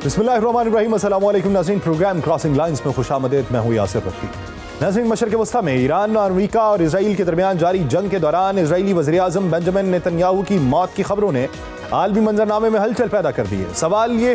बिस्मिल्लाहिर्रहमानिर्रहीम। अस्सलाम वालेकुम नाज़रीन, प्रोग्राम क्रॉसिंग लाइंस में खुशामदीद। मैं हूँ यासिर रशीद। नाज़रीन, मशरिक़ वस्ता में ईरान और अमेरिका और इसराइल के दरमियान जारी जंग के दौरान इसराइली वज़ीर आज़म बेंजामिन नेतन्याहू की मौत की खबरों ने आलमी मंजरनामे में हलचल पैदा कर दी है। सवाल ये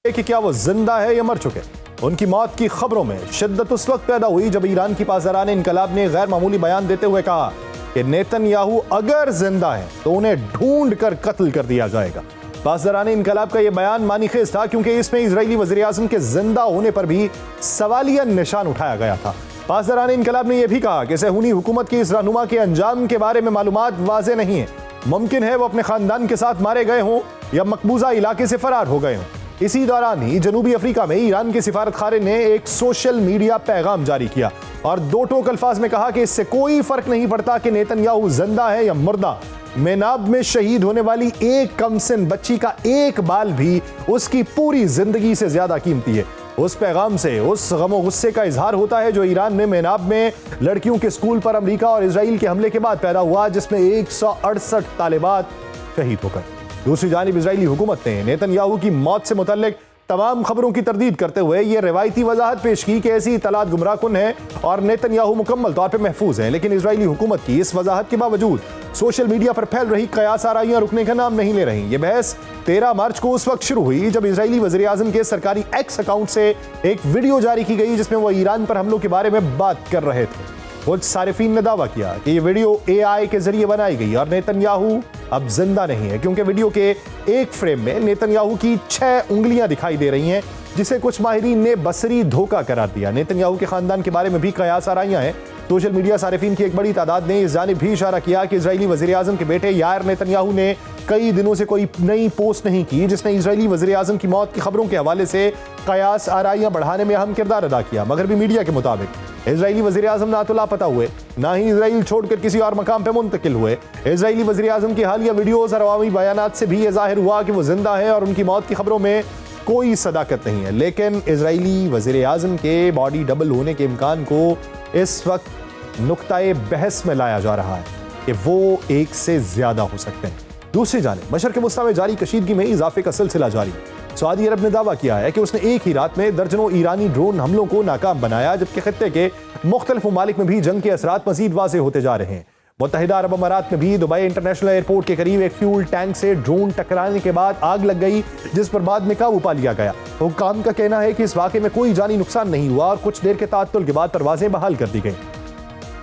है कि क्या वो जिंदा है या मर चुके। उनकी मौत की खबरों में शिद्दत उस वक्त पैदा हुई जब ईरान की पासदारान इनकलाब ने गैर मामूली बयान देते हुए कहा कि नेतन्याहू अगर जिंदा है तो उन्हें ढूंढ कर कत्ल कर दिया जाएगा। पासदारान इनकलाब का यह बयान मानीखेज था क्योंकि इसमें इजरायली वज़ीर आज़म के जिंदा होने पर भी सवालिया निशान उठाया गया था। पासदारान इनकलाब ने यह भी कहा कि सहूनी हुकूमत की इस रहनुमा के अंजाम के बारे में मालूमात वाज़ेह नहीं है। मुमकिन है वो अपने खानदान के साथ मारे गए हों या मकबूजा इलाके से फरार हो गए हों। इसी दौरान ही जनूबी अफ्रीका में ईरान के सिफारत खाने ने एक सोशल मीडिया पैगाम जारी किया और दो टोक अल्फाज में कहा कि इससे कोई फर्क नहीं पड़ता कि नेतन्याहू जिंदा है या मुर्दा। मेनाब में शहीद होने वाली एक कमसिन बच्ची का एक बाल भी उसकी पूरी जिंदगी से ज्यादा कीमती है। उस पैगाम से उस गम और गुस्से का इजहार होता है जो ईरान में मेनाब में लड़कियों के स्कूल पर अमेरिका और इजराइल के हमले के बाद पैदा हुआ, जिसमें 168 तालिबात शहीद हो गए। दूसरी जानिब इजरायली हुकूमत ने नेतन्याहू की मौत से मुतल्लिक तमाम खबरों की तरदीद करते हुए यह रिवायती वजाहत पेश की कि ऐसी इतलात गुमराहकुन है और नेतन्याहू मुकम्मल तौर पर महफूज है। लेकिन इजरायली हुकूमत की इस वजाहत के बावजूद सोशल मीडिया पर फैल रही कयास आराइयां रुकने का नाम नहीं ले रही। यह बहस 13 मार्च को उस वक्त शुरू हुई जब इजरायली वज़ीर आज़म के सरकारी एक्स अकाउंट से एक वीडियो जारी की गई जिसमें वह ईरान पर हमलों के बारे में बात कर रहे थे। कुछ सारिफीन ने दावा किया कि यह वीडियो AI के जरिए बनाई गई और नेतन्याहू अब जिंदा नहीं है क्योंकि वीडियो के एक फ्रेम में नेतन्याहू की 6 उंगलियां दिखाई दे रही हैं, जिसे कुछ माहिरीन ने बसरी धोखा करार दिया। नेतन्याहू के खानदान के बारे में भी कयास आराइयां हैं। सोशल मीडिया सारिफीन की एक बड़ी तादाद ने इस जानिब भी इशारा किया कि इजरायली वज़ीर आज़म के बेटे यार नेतन्याहू ने कई दिनों से कोई नई पोस्ट नहीं की जिसने इजरायली वज़ीर आज़म की मौत की खबरों के हवाले से कयास आराइयां बढ़ाने में अहम किरदार अदा किया। मगरबी मीडिया के मुताबिक इजरायली वज़ीर आज़म ना तो लापता हुए, ना ही इजराइल छोड़कर किसी और मकाम पर मुंतकिल हुए। इजरायली वज़ीर आज़म की हालिया वीडियोज़ और अवामी बयानात से भी यह जाहिर हुआ कि वो जिंदा है और उनकी मौत की खबरों में कोई सदाकत नहीं है। लेकिन इजरायली वज़ीर आज़म के बॉडी डबल होने के इम्कान को इस वक्त नुक्ताए बहस में लाया जा रहा है कि वो एक से ज्यादा हो सकते हैं। दूसरी जानिब मशरिक़ वस्ता में जारी कशीदगी में इजाफे का सिलसिला जारी है। सऊदी अरब ने दावा किया है कि उसने एक ही रात में दर्जनों ईरानी ड्रोन हमलों को नाकाम बनाया, जबकि खित्ते के मुख्तलिफ ममालिक में भी जंग के असरात मजीद वाज़ेह होते जा रहे हैं। मुत्तहिदा अरब अमारात में भी दुबई इंटरनेशनल एयरपोर्ट के करीब एक फ्यूल टैंक से ड्रोन टकराने के बाद आग लग गई, जिस पर बाद में काबू पा लिया गया। हुक्काम का कहना है कि इस वाक़े में कोई जानी नुकसान नहीं हुआ और कुछ देर के ताअत्तुल के बाद परवाजें बहाल कर दी गई।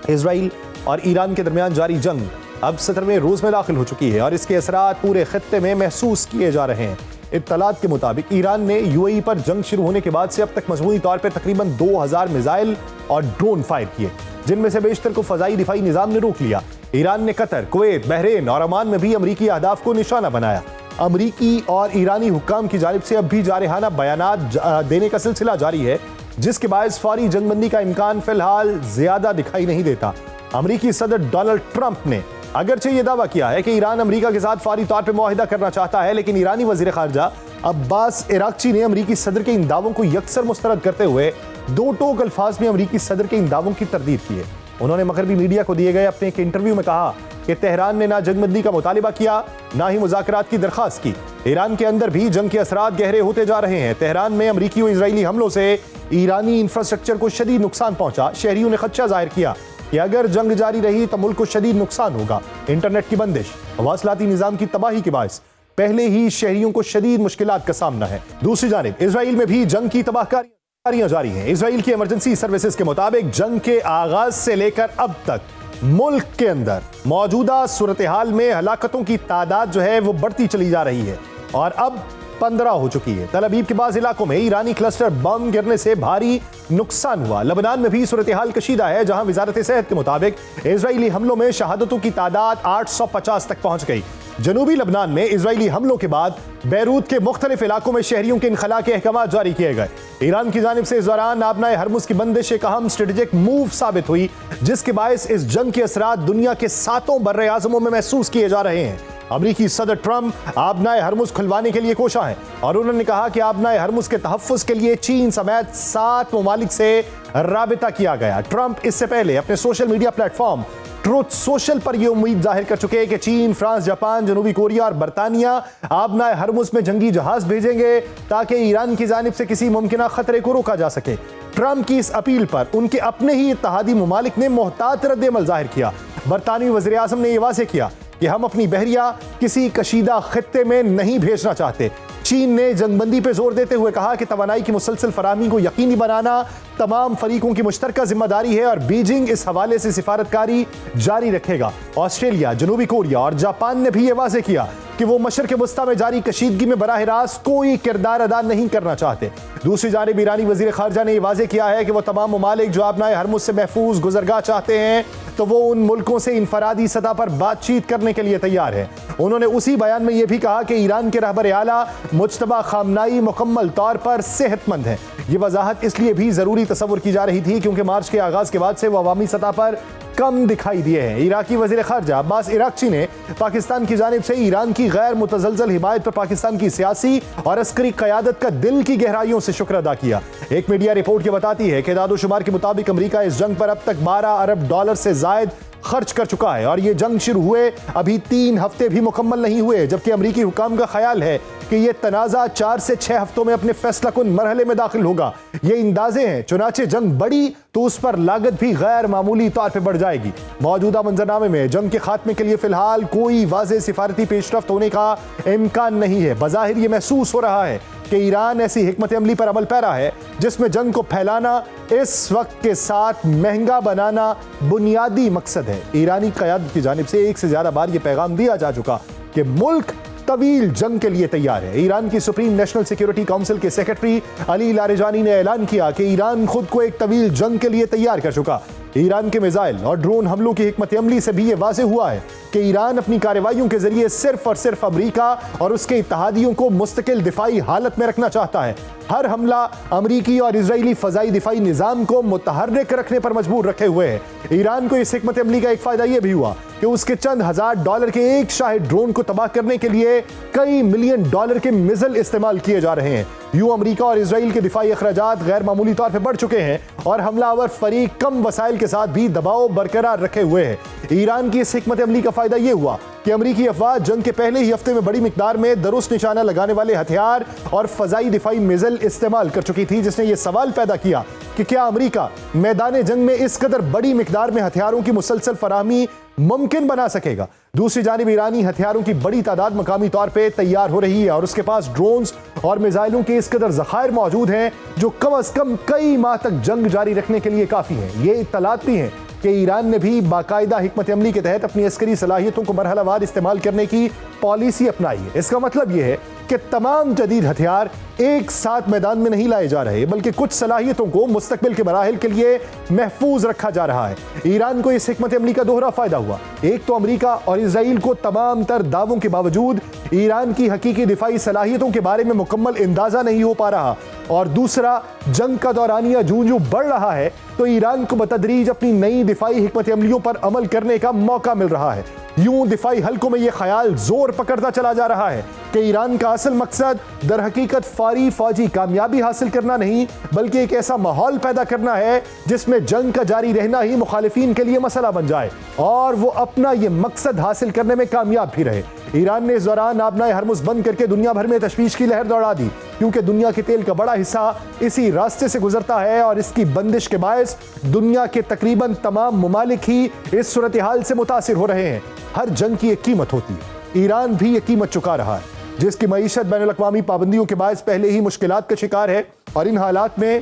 इजराइल और ईरान के दरमियान जारी जंग अब 17वें रोज में दाखिल हो चुकी है और इसके असरात पूरे खित्ते में महसूस किए जा रहे हैं। इत्तलात के मुताबिक ईरान ने UAE पर जंग शुरू होने के बाद से अब तक मजमूई तौर पर तकरीबन 2000 मिसाइल और ड्रोन फायर किए, जिनमें से बेशतर को फजाई दिफाई निजाम ने रोक लिया। ईरान ने कतर, कुवैत, बहरीन और ओमान में भी अमरीकी अहदाफ को निशाना बनाया। अमरीकी और ईरानी हुक्काम की जानिब से अब भी जारहाना बयानात देने का सिलसिला जारी है, जिसके बायस फौरी जंगबंदी का इम्कान फिलहाल ज्यादा दिखाई नहीं देता। अमरीकी सदर डोनाल्ड ट्रंप ने अगरचे ये दावा किया है कि ईरान अमरीका के साथ फौरी तौर पर मुआहिदा करना चाहता है, लेकिन ईरानी वजीर खारजा अब्बास इराक्ची ने अमरीकी सदर के इन दावों को यकसर मुस्तरद करते हुए दो टोक अल्फाज में अमरीकी सदर के इन दावों की तरदीद की है। उन्होंने मगरबी मीडिया को दिए गए अपने एक इंटरव्यू में कहा कि तेहरान ने ना जंगबंदी का मुतालिबा किया, ना ही मुज़ाकरात की दरख्वास्त की। ईरान के अंदर भी जंग के असरात गहरे होते जा रहे हैं। तेहरान में अमरीकी और इजरायली हमलों से ईरानी इंफ्रास्ट्रक्चर को शदीद नुकसान पहुंचा। शहरियों ने खदशा जाहिर किया कि अगर जंग जारी रही तो मुल्क को शदीद नुकसान होगा। इंटरनेट की बंदिश, मवासलाती निजाम की तबाही के बायस पहले ही शहरियों को शदीद मुश्किलात का सामना है। दूसरी जानिब इजराइल में भी जंग की तबाहकारियां जारी हैं। इजराइल की इमरजेंसी सर्विसेज के मुताबिक जंग के आगाज से लेकर अब तक मुल्क के अंदर मौजूदा सूरत हाल में हलाकतों की तादाद जो है वो बढ़ती चली जा रही है और अब 15 हो चुकी है। तल अबीब के बाद इलाकों में ईरानी क्लस्टर बम गिरने से भारी नुकसान हुआ। लबनान में भी सूरत हाल कशीदा है, जहां वजारत सेहत के मुताबिक इजरायली हमलों में शहादतों की तादाद 850 तक पहुंच गई। जनूबी लबनान में इजरायली हमलों के बाद बैरूत के मुख्तलिफ इलाकों में शहरियों के इनखला के अहकाम जारी किए गए। ईरान की जानिब से इस दौरान आबनाए हरमुज की बंदिश एक अहम स्ट्रेटेजिक मूव साबित हुई, जिसके बायस इस जंग के असरात दुनिया के 7 बर्रे आज़मों में महसूस किए जा रहे हैं। अमरीकी सदर ट्रंप आबनाए हरमुज खुलवाने के लिए कोशा है और उन्होंने कहा कि आबनाए हरमुज के तहफ़्फ़ुज़ के लिए चीन समेत 7 ममालिक से राबिता किया गया। ट्रंप इससे पहले अपने social media platform truth social पर यह उम्मीद जाहिर कर चुके हैं कि चीन, फ्रांस, जापान, जनूबी कोरिया और बरतानिया आबनाए हरमुज में जंगी जहाज भेजेंगे ताकि ईरान की जानिब से किसी मुमकिन खतरे को रोका जा सके। ट्रंप की इस अपील पर उनके अपने ही इत्तेहादी मुमालिक ने मोहतात रद्द-ए-अमल जाहिर किया। बरतानवी वज़ीर आज़म ने यह वाज़ेह किया कि हम अपनी बहरिया किसी कशीदा खित्ते में नहीं भेजना चाहते। चीन ने जंगबंदी पर जोर देते हुए कहा कि तवानाई की मुसलसल फराहमी को यकीनी बनाना तमाम फरीकों की मुश्तरका जिम्मेदारी है और बीजिंग इस हवाले से सिफारतकारी जारी रखेगा। ऑस्ट्रेलिया, जनूबी कोरिया और जापान ने भी यह वाज़ेह किया कि वो मशरक़ वस्ता में जारी कशीदगी में बराह रास्त कोई किरदार अदा नहीं करना चाहते। दूसरी जानिब ईरानी वज़ीर ख़ारजा ने यह वाज़ेह किया है कि वो तमाम ममालिक जो आबनाए हरमुज से महफूज गुज़रगाह चाहते हैं तो वो उन मुल्कों से इनफरादी सतह पर बातचीत करने के लिए तैयार है। उन्होंने उसी बयान में यह भी कहा कि ईरान के रहबर आला मुज्तबा खामनाई मुकम्मल तौर पर सेहतमंद है। ये वजाहत इसलिए भी ज़रूरी तस्वुर की जा रही थी क्योंकि मार्च के आगाज़ के बाद से वो अवामी सतह पर कम दिखाई दिए हैं। इराकी वज़ीर ख़ारजा अब्बास इराक़ची ने पाकिस्तान की जानिब से ईरान की गैर मुतज़लज़ल हिमायत पर पाकिस्तान की सियासी और अस्करी क़यादत का दिल की गहराइयों से शुक्र अदा किया। एक मीडिया रिपोर्ट ये बताती है कि दादोशुमार के मुताबिक अमरीका इस जंग पर अब तक 12 अरब डॉलर से ज़ायद खर्च कर चुका है और ये जंग शुरू हुए अभी 3 हफ्ते भी मुकम्मल नहीं हुए, जबकि अमरीकी हुकाम का ख्याल है कि ये तनाज़ा 4 से 6 हफ्तों में अपने फैसला कुन मरहले में दाखिल होगा। ये अंदाजे हैं, चुनाचे जंग बढ़ी तो उस पर लागत भी गैर मामूली तौर पर बढ़ जाएगी। मौजूदा मंजरनामे में जंग के खात्मे के लिए फिलहाल कोई वाज़ेह सिफारती पेशरफ्त होने का इम्कान नहीं है। बज़ाहिर ये महसूस हो रहा है कि ईरान ऐसी हिकमत अमली पर अमल पैरा है जिसमें जंग को फैलाना, इस वक्त के साथ महंगा बनाना बुनियादी मकसद है। ईरानी क़यादत की जानिब से एक से ज़्यादा बार यह पैगाम दिया जा चुका कि मुल्क तवील जंग के लिए तैयार है। ईरान की सुप्रीम नेशनल सिक्योरिटी काउंसिल के सेक्रेटरी अली लारिजानी ने ऐलान किया कि ईरान खुद को एक तवील जंग के लिए तैयार कर चुका। ईरान के मिसाइल और ड्रोन हमलों की हिकमत अमली से भी ये वाज़ेह हुआ है कि ईरान अपनी कार्रवाइयों के जरिए सिर्फ और सिर्फ अमरीका और उसके इत्तेहादियों को मुस्तकिल दिफाई हालत में रखना चाहता है। हर हमला अमरीकी और इजरायली फ़ज़ाई दिफाई निज़ाम को मुतहर्रिक रखने पर मजबूर रखे हुए है। ईरान को इस हिकमत अमली का एक फ़ायदा यह भी हुआ कि उसके चंद हजार डॉलर के एक शाहिद ड्रोन को तबाह करने के लिए कई मिलियन डॉलर के मिसाइल इस्तेमाल किए जा रहे हैं। यूं अमरीका और इजराइल के दिफाई अखराजात गैर मामूली तौर पर बढ़ चुके हैं और हमलावर फरीक कम वसाइल के साथ भी दबाव बरकरार रखे हुए हैं। ईरान की इस हिकमत अमली का फायदा यह हुआ कि अमरीकी अफवाज जंग के पहले ही हफ्ते में बड़ी मिकदार में दरुस्त निशाना लगाने वाले हथियार और फजाई दिफाई मिसाइल इस्तेमाल कर चुकी थी, जिसने यह सवाल पैदा किया कि क्या अमरीका मैदान जंग में इस कदर बड़ी मिकदार में हथियारों की मुसलसल फराहमी मुमकिन बना सकेगा। दूसरी जानिब ईरानी हथियारों की बड़ी तादाद मकामी तौर पर तैयार हो रही है और उसके पास ड्रोन्स और मिसाइलों के इस कदर ज़खायर मौजूद हैं जो कम अज कम कई माह तक जंग जारी रखने के लिए काफ़ी हैं। ये इत्तलात भी हैं कि ईरान ने भी बाकायदा हिकमत अमली के तहत अपनी अस्करी सलाहियतों को मरहलावार इस्तेमाल करने की पॉलिसी अपनाई है। इसका मतलब यह है कि तमाम जदीद हथियार एक साथ मैदान में नहीं लाए जा रहे, बल्कि कुछ सलाहियतों को मुस्तकबिल के मराहिल के लिए महफूज रखा जा रहा है। ईरान को इस हिकमत अमली का दोहरा फायदा हुआ। एक तो अमरीका और इजराइल को तमाम तर दावों के बावजूद ईरान की हकीकी दिफाई सलाहियतों के बारे में मुकम्मल अंदाजा नहीं हो पा रहा, और दूसरा जंग का दौरानिया जूं बढ़ रहा है तो ईरान को बतदरीज अपनी नई दिफाई हिकमत अमलियों पर अमल करने का मौका मिल रहा है। यूं दिफाई हलकों में यह ख्याल जोर पकड़ता चला जा रहा है कि ईरान का असल मकसद दर हकीकत फारी फौजी कामयाबी हासिल करना नहीं, बल्कि एक ऐसा माहौल पैदा करना है जिसमें जंग का जारी रहना ही मुखालिफिन के लिए मसला बन जाए और वो अपना ये मकसद हासिल करने में कामयाब भी रहे। ईरान ने इस दौरान आबनाए हरमुज बंद करके दुनिया भर में तशवीश की लहर दौड़ा दी, क्योंकि दुनिया के तेल का बड़ा हिस्सा इसी रास्ते से गुजरता है और इसकी बंदिश के बायस दुनिया के तकरीबन तमाम ममालिक ही इस सूरत हाल से मुतासिर हो रहे हैं। हर जंग की एक कीमत होती है, ईरान भी ये कीमत चुका रहा है, जिसकी मईशत बैनुल-अक़वामी पाबंदियों के बायस पहले ही मुश्किलात का शिकार है और इन हालात में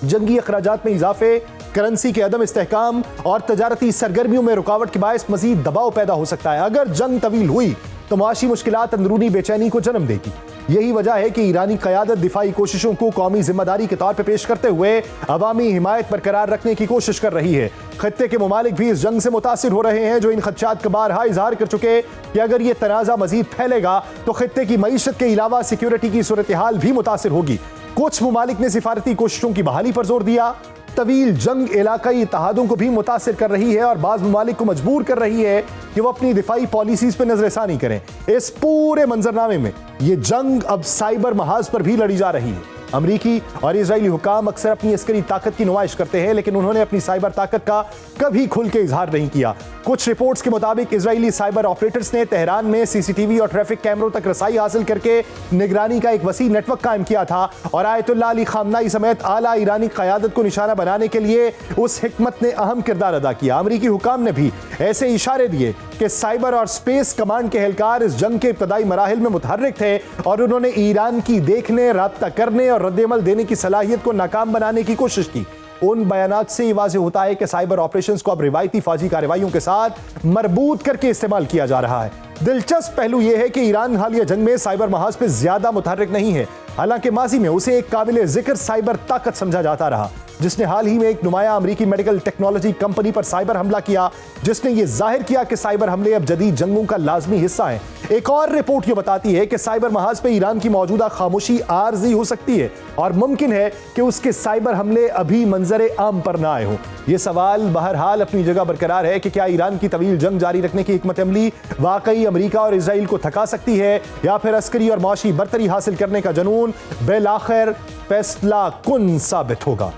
जंगी अखराजात में इजाफे, करेंसी के अदम इस्तेहकाम और तजारती सरगर्मियों में रुकावट के बायस मजीद दबाव पैदा हो सकता है। अगर जंग तवील हुई तो माशी मुश्किलात अंदरूनी बेचैनी को जन्म देगी। यही वजह है कि ईरानी क़यादत दिफाई कोशिशों को कौमी जिम्मेदारी के तौर पर पेश करते हुए अवामी हिमायत बरकरार रखने की कोशिश कर रही है। खत्ते के ममालिक भी इस जंग से मुतासिर हो रहे हैं, जो इन खदशात का बारहा इजहार कर चुके कि अगर ये तनाज़ा मजीद फैलेगा तो खत्ते की मईशत के अलावा सिक्योरिटी की सूरत हाल भी मुतासिर होगी। कुछ ममालिक ने सिफारती कोशिशों की बहाली पर जोर दिया। तवील जंग इलाकाई इत्तेहादों को भी मुतासिर कर रही है और बाज़ ममालिक को मजबूर कर रही है कि वो अपनी दिफाई पॉलिसीज पर नजरसानी करें। इस पूरे मंजरनामे में ये जंग अब साइबर महाज पर भी लड़ी जा रही है। अमरीकी और इजरायली हुकाम अक्सर अपनी अस्करी ताकत की नुमाइश करते हैं, लेकिन उन्होंने अपनी साइबर ताकत का कभी खुल के इजहार नहीं किया। कुछ रिपोर्ट्स के मुताबिक इजरायली साइबर ऑपरेटर्स ने तेहरान में सीसीटीवी और ट्रैफिक कैमरों तक रसाई हासिल करके निगरानी का एक वसी नेटवर्क कायम किया था और आयतुल्लाह अली खामनाई समेत आला ईरानी क़यादत को निशाना बनाने के लिए उस हिकमत ने अहम किरदार अदा किया। अमरीकी हुकाम ने भी ऐसे इशारे दिए कि साइबर और स्पेस कमांड के एहलकार इस जंग के इब्तदाई मराहिल में मुतहर्रिक थे और उन्होंने ईरान की देखने, राब्ता करने और रद्द-ए-अमल देने की सलाहियत को नाकाम बनाने की कोशिश की। उन बयानात से ये वाज़ेह होता है कि साइबर ऑपरेशंस को अब रिवायती फौजी कार्रवाइयों के साथ मरबूत करके इस्तेमाल किया जा रहा है। दिलचस्प पहलू यह है कि ईरान हालिया जंग में साइबर महाज पे ज्यादा मुतहर्रिक नहीं है, हालांकि माजी में उसे एक काबिल जिक्र साइबर ताकत समझा जाता रहा, जिसने हाल ही में एक नुमाया अमरीकी मेडिकल टेक्नोलॉजी कंपनी पर साइबर हमला किया, जिसने यह जाहिर किया कि साइबर हमले अब जदीद जंगों का लाजमी हिस्सा है। एक और रिपोर्ट यह बताती है कि साइबर महाज पे ईरान की मौजूदा खामोशी आर्जी हो सकती है और मुमकिन है कि उसके साइबर हमले अभी मंजरे आम पर ना आए हो। यह सवाल बहरहाल अपनी जगह बरकरार है कि क्या ईरान की तवील जंग जारी रखने की हिकमत अमली वाकई अमरीका और इसराइल को थका सकती है, या फिर अस्करी और माशी बरतरी हासिल करने का जुनून बिलाखिर फैसला कुन साबित होगा।